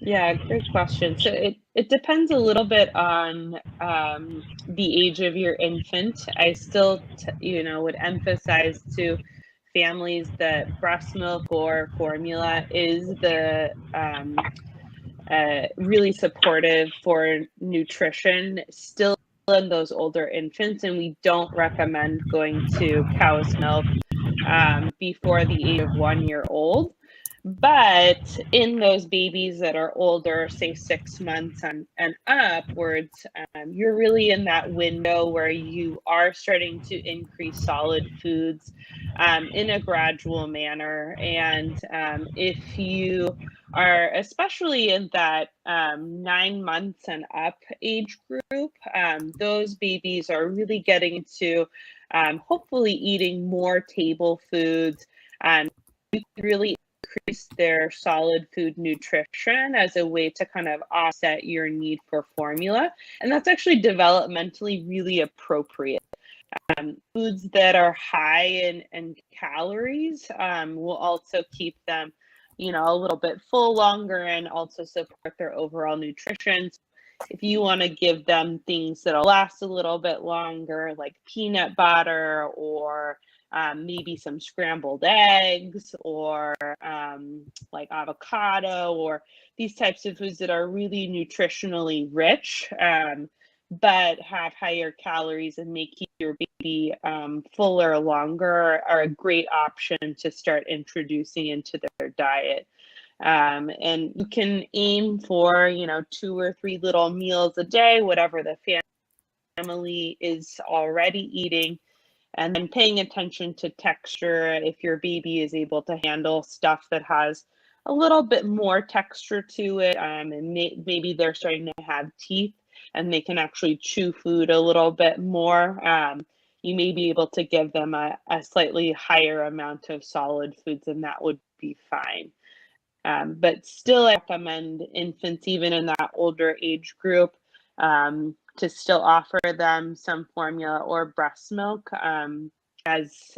Yeah, great question. So it depends a little bit on the age of your infant. I still, would emphasize to families that breast milk or formula is the really supportive for nutrition still in those older infants, and we don't recommend going to cow's milk before the age of 1 year old. But in those babies that are older, say 6 months and upwards, you're really in that window where you are starting to increase solid foods in a gradual manner. And if you are especially in that 9 months and up age group, those babies are really getting to hopefully eating more table foods, really increase their solid food nutrition as a way to kind of offset your need for formula. And that's actually developmentally really appropriate. Foods that are high in calories will also keep them, a little bit full longer and also support their overall nutrition. if you want to give them things that'll last a little bit longer, like peanut butter or maybe some scrambled eggs or like avocado or these types of foods that are really nutritionally rich, but have higher calories and make your baby fuller longer, are a great option to start introducing into their diet. And you can aim for, 2 or 3 little meals a day, whatever the family is already eating, and then paying attention to texture. If your baby is able to handle stuff that has a little bit more texture to it, and maybe they're starting to have teeth and they can actually chew food a little bit more, you may be able to give them a slightly higher amount of solid foods, and that would be fine. But still, I recommend infants, even in that older age group, to still offer them some formula or breast milk as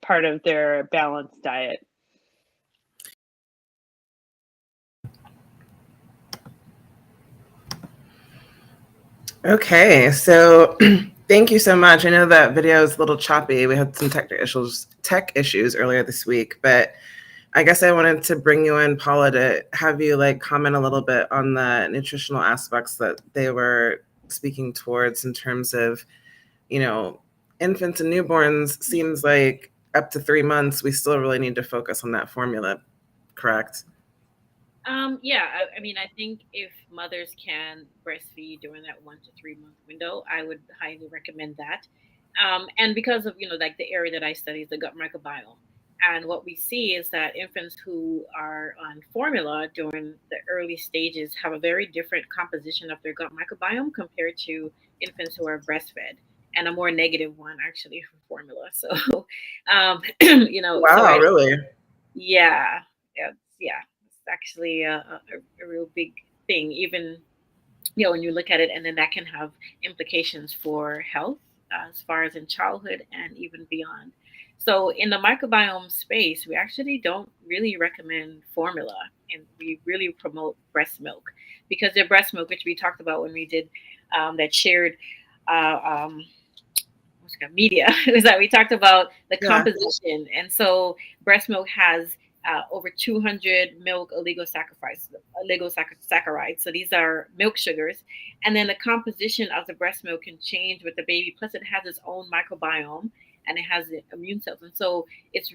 part of their balanced diet. Okay, so thank you so much. I know that video is a little choppy. We had some tech issues earlier this week, but I guess I wanted to bring you in, Paula, to have you comment a little bit on the nutritional aspects that they were speaking towards in terms of, infants and newborns. Seems like up to 3 months, we still really need to focus on that formula, correct? Yeah, I mean, I think if mothers can breastfeed during that 1 to 3 month window, I would highly recommend that. And because of, like the area that I study is the gut microbiome. And what we see is that infants who are on formula during the early stages have a very different composition of their gut microbiome compared to infants who are breastfed, and a more negative one actually for formula. So, Wow, really? yeah, yeah. It's actually a real big thing. Even when you look at it, and then that can have implications for health as far as in childhood and even beyond. So in the microbiome space, we actually don't really recommend formula, and we really promote breast milk, because the breast milk, which we talked about when we did that shared uh, um, what's it called, media, is that we talked about the Yeah. composition. And so breast milk has over 200 milk oligosaccharides. So these are milk sugars. And then the composition of the breast milk can change with the baby. Plus, it has its own microbiome, and it has the immune cells. And so it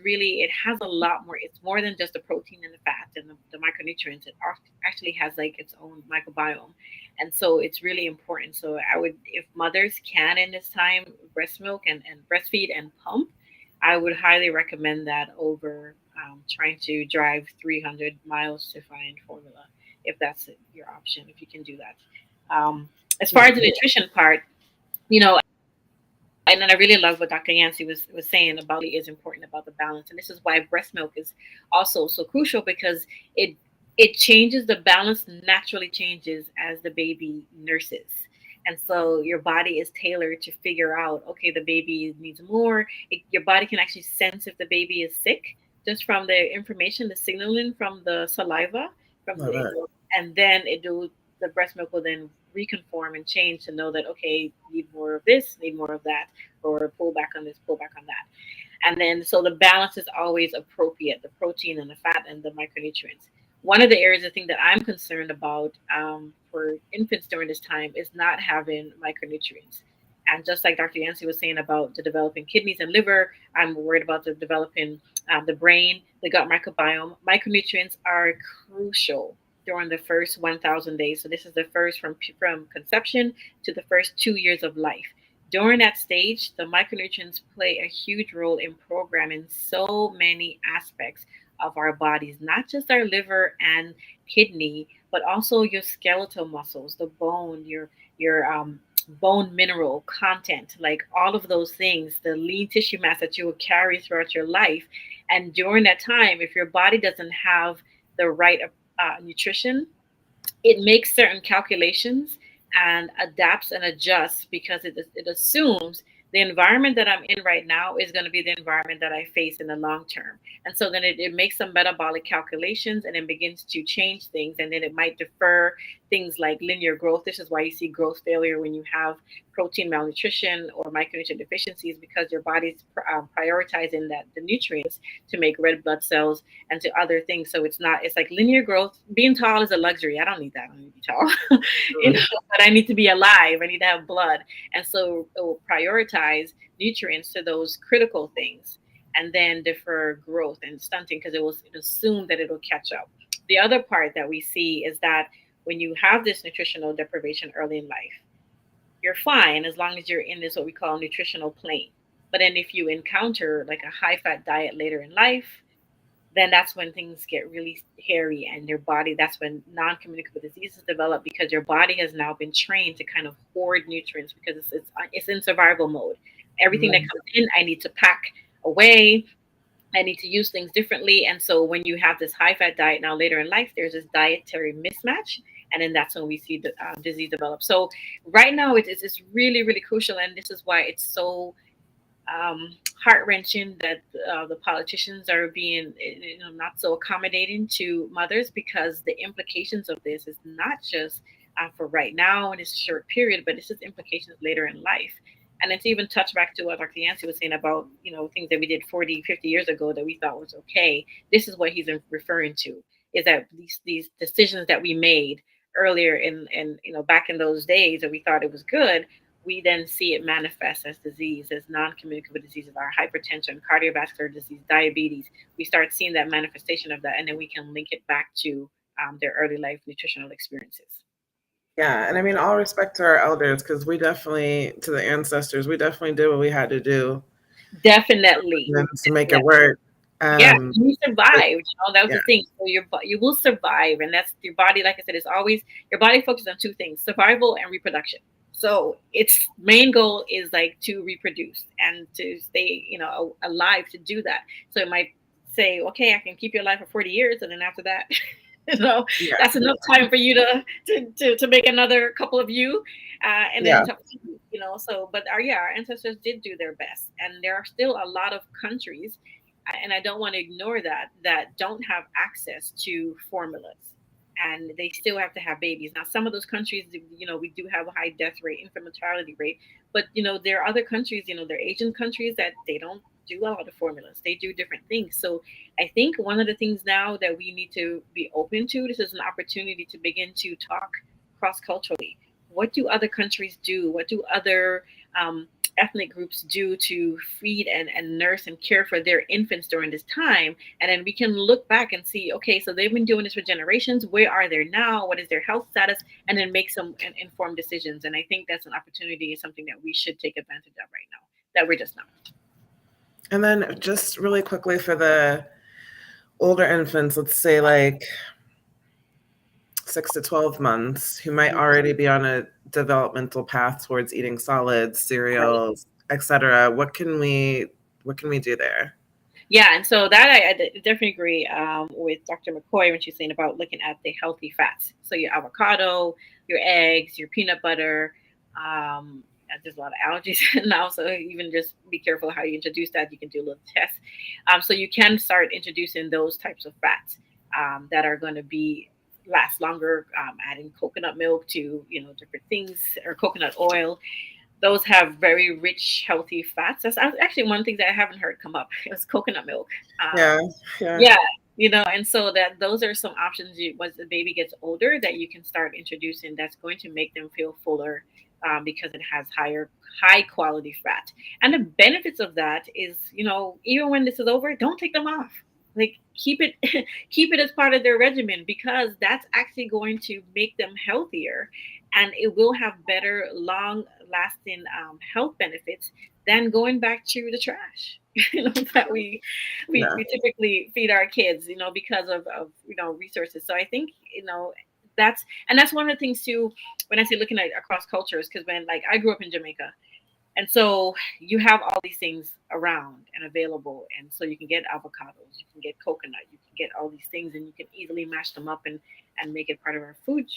has a lot more. It's more than just the protein and the fat and the micronutrients. It actually has like its own microbiome. And so it's really important. So I would, if mothers can in this time breast milk and breastfeed and pump, I would highly recommend that over trying to drive 300 miles to find formula, if that's your option, if you can do that. As far as the nutrition part, you know, and then I really love what Dr. Yancey was saying about it is important about the balance. And this is why breast milk is also so crucial, because it changes, the balance naturally changes as the baby nurses. And so your body is tailored to figure out, okay, the baby needs more. Your body can actually sense if the baby is sick just from the information, the signaling from the saliva, from Love it. and then the breast milk will then reconform and change to know that, okay, need more of this, need more of that, or pull back on this, pull back on that. And then so the balance is always appropriate, the protein and the fat and the micronutrients. One of the areas I think that I'm concerned about for infants during this time is not having micronutrients. And just like Dr. Yancey was saying about the developing kidneys and liver, I'm worried about the developing the brain, the gut microbiome. Micronutrients are crucial during the first 1,000 days. So this is the first from conception to the first 2 years of life. During that stage, the micronutrients play a huge role in programming so many aspects of our bodies, not just our liver and kidney, but also your skeletal muscles, the bone, your bone mineral content, like all of those things, the lean tissue mass that you will carry throughout your life. And during that time, if your body doesn't have the right nutrition, it makes certain calculations and adapts and adjusts, because it assumes the environment that I'm in right now is going to be the environment that I face in the long term. And so then it makes some metabolic calculations and then begins to change things. And then it might defer things like linear growth. This is why you see growth failure when you have protein malnutrition or micronutrient deficiencies, because your body's prioritizing the nutrients to make red blood cells and to other things. So it's like linear growth. Being tall is a luxury. I don't need that. I don't need to be tall, but I need to be alive. I need to have blood. And so it will prioritize nutrients to those critical things and then defer growth and stunting because it assume that it'll catch up. The other part that we see is that when you have this nutritional deprivation early in life, you're fine as long as you're in this what we call nutritional plane. But then if you encounter like a high fat diet later in life, then that's when things get really hairy and your body, that's when non-communicable diseases develop because your body has now been trained to kind of hoard nutrients because it's in survival mode. Everything that comes in, I need to pack away. I need to use things differently. And so when you have this high fat diet now later in life, there's this dietary mismatch. And then that's when we see the disease develop. So right now it's really, really crucial. And this is why it's so heart wrenching that the politicians are being not so accommodating to mothers, because the implications of this is not just for right now in this short period, but it's just implications later in life. And it's even touched back to what Dr. Yancey was saying about, things that we did 40, 50 years ago that we thought was okay. This is what he's referring to, is that these decisions that we made earlier in back in those days that we thought it was good, we then see it manifest as disease, as non-communicable diseases, our hypertension, cardiovascular disease, diabetes. We start seeing that manifestation of that, and then we can link it back to their early life nutritional experiences. Yeah, and I mean, all respect to our elders, because to the ancestors, we definitely did what we had to do. Definitely. To make it work. Yeah, you survived. That was yeah. the thing. So you will survive, and that's your body. Like I said, it's always your body focuses on two things: survival and reproduction. So its main goal is like to reproduce and to stay, alive to do that. So it might say, okay, I can keep you alive for 40 years, and then after that, that's enough time for you to make another couple of you, and then So, but our ancestors did do their best, and there are still a lot of countries, and I don't want to ignore that don't have access to formulas, and they still have to have babies. Now, some of those countries, we do have a high death rate, infant mortality rate, but there are other countries, there are Asian countries that they don't do a lot of formulas. They do different things. So I think one of the things now that we need to be open to, this is an opportunity to begin to talk cross-culturally. What do other countries do? What do other ethnic groups do to feed and nurse and care for their infants during this time? And then we can look back and see, okay, so they've been doing this for generations. Where are they now? What is their health status? And then make some informed decisions. And I think that's an opportunity, something that we should take advantage of right now, that we're just not. And then just really quickly for the older infants, let's say like 6 to 12 months, who might already be on a developmental path towards eating solids, cereals, etc. What can we do there? Yeah, and so that I definitely agree with Dr. McCoy when she's saying about looking at the healthy fats. So your avocado, your eggs, your peanut butter. There's a lot of allergies now, so even just be careful how you introduce that. You can do a little test. So you can start introducing those types of fats that are going to last longer. Adding coconut milk to different things, or coconut oil. Those have very rich, healthy fats. That's actually one thing that I haven't heard come up. It was coconut milk. Yeah. And so those are some options once the baby gets older that you can start introducing. That's going to make them feel fuller because it has high quality fat. And the benefits of that is, even when this is over, don't take them off. Like keep it as part of their regimen, because that's actually going to make them healthier, and it will have better long lasting health benefits than going back to the trash that we typically feed our kids, because of resources. So I think that's one of the things too when I say looking at across cultures, because when I grew up in Jamaica. And so you have all these things around and available. And so you can get avocados, you can get coconut, you can get all these things, and you can easily mash them up and make it part of our food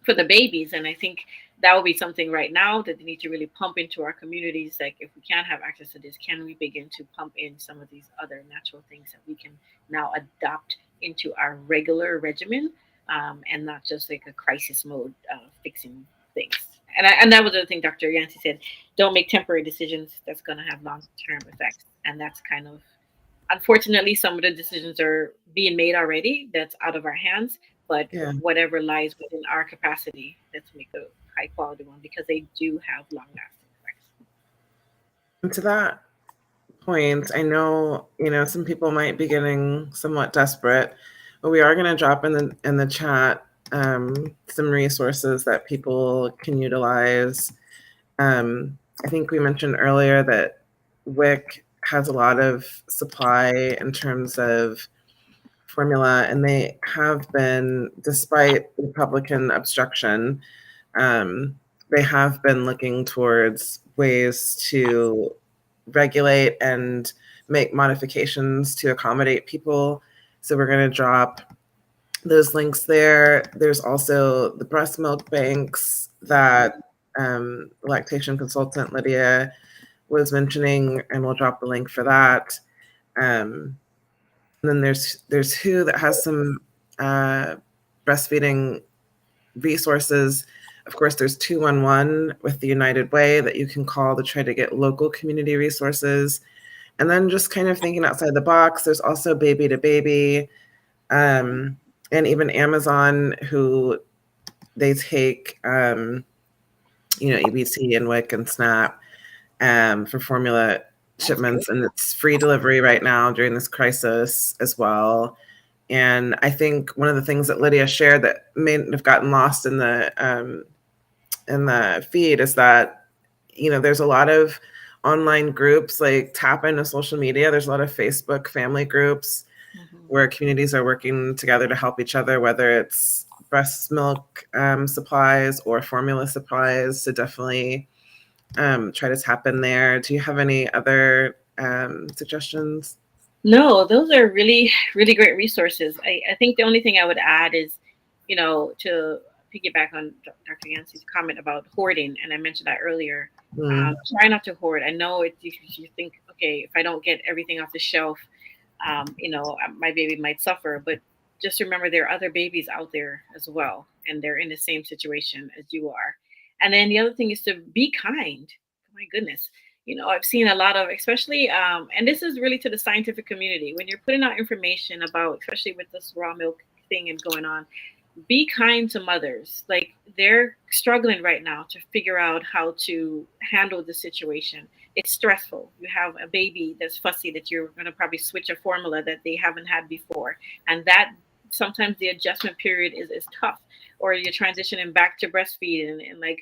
for the babies. And I think that will be something right now that they need to really pump into our communities. Like, if we can't have access to this, can we begin to pump in some of these other natural things that we can now adopt into our regular regimen and not just like a crisis mode fixing things. And that was the thing Dr. Yancey said: don't make temporary decisions that's going to have long term effects. And that's kind of, unfortunately, some of the decisions are being made already. That's out of our hands. But Yeah. whatever lies within our capacity, let's make a high quality one, because they do have long lasting effects. And to that point, I know, some people might be getting somewhat desperate, but we are going to drop in the chat some resources that people can utilize. I think we mentioned earlier that WIC has a lot of supply in terms of formula, and they have been, despite Republican obstruction, they have been looking towards ways to regulate and make modifications to accommodate people. So we're going to drop those links there. There's also the breast milk banks that lactation consultant Lydia was mentioning, and we'll drop the link for that. And then there's WHO that has some breastfeeding resources. Of course, there's 211 with the United Way that you can call to try to get local community resources. And then just kind of thinking outside the box, there's also Baby to Baby, and even Amazon, who they take, EBT and WIC and SNAP for formula shipments, and it's free delivery right now during this crisis as well. And I think one of the things that Lydia shared that may have gotten lost in the feed is that, there's a lot of online groups, like tap into social media. There's a lot of Facebook family groups where communities are working together to help each other, whether it's breast milk supplies or formula supplies. So definitely try to tap in there. Do you have any other suggestions? No, those are really, really great resources. I think the only thing I would add is, to piggyback on Dr. Yancey's comment about hoarding, and I mentioned that earlier. Try not to hoard. I know you think, okay, if I don't get everything off the shelf, my baby might suffer. But just remember, there are other babies out there as well, and they're in the same situation as you are. And then the other thing is to be kind. My goodness. I've seen a lot of, especially, and this is really to the scientific community, when you're putting out information about, especially with this raw milk thing and going on, be kind to mothers. Like, they're struggling right now to figure out how to handle the situation. It's stressful. You have a baby that's fussy, that you're going to probably switch a formula that they haven't had before. And that sometimes the adjustment period is tough, or you're transitioning back to breastfeeding. And like,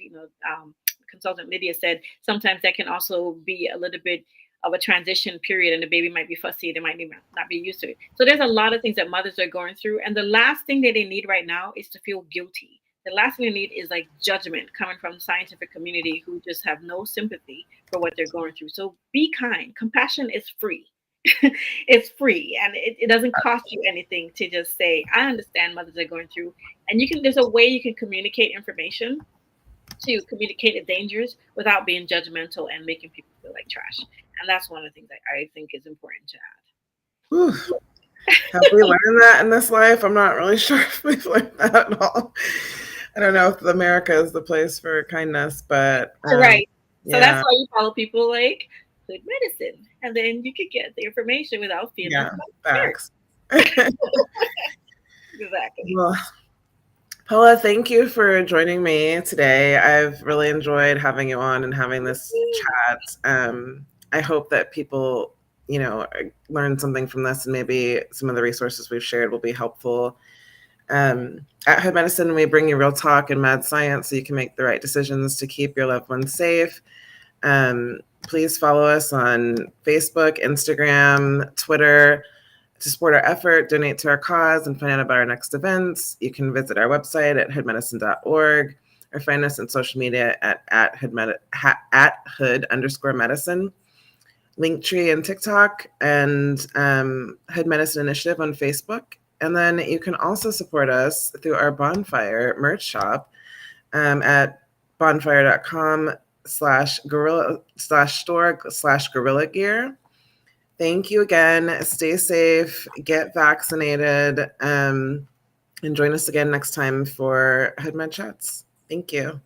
consultant Lydia said, sometimes that can also be a little bit of a transition period, and the baby might be fussy, they might not be used to it. So there's a lot of things that mothers are going through, and the last thing that they need right now is to feel guilty. The last thing they need is like judgment coming from the scientific community, who just have no sympathy for what they're going through. So be kind. Compassion is free. It's free, and it doesn't cost you anything to just say, I understand mothers are going through. And there's a way you can communicate information, to communicate the dangers without being judgmental and making people feel like trash. And that's one of the things that I think is important to add. Whew. Have we learned that in this life? I'm not really sure if we've learned that at all. I don't know if America is the place for kindness, but right. So yeah. That's why you follow people like Hood Medicine, and then you could get the information without feeling facts. Exactly. Well, Paula, thank you for joining me today. I've really enjoyed having you on and having this chat. I hope that people, learn something from this, and maybe some of the resources we've shared will be helpful. At Hood Medicine, we bring you real talk and mad science so you can make the right decisions to keep your loved ones safe. Please follow us on Facebook, Instagram, Twitter. To support our effort, donate to our cause, and find out about our next events, you can visit our website at hoodmedicine.org, or find us on social media at hood_medicine, Linktree and TikTok, and Hood Medicine Initiative on Facebook. And then you can also support us through our Bonfire merch shop at bonfire.com/store/gorilla gear. Thank you again. Stay safe, get vaccinated, and And join us again next time for HeadMed Chats. Thank you.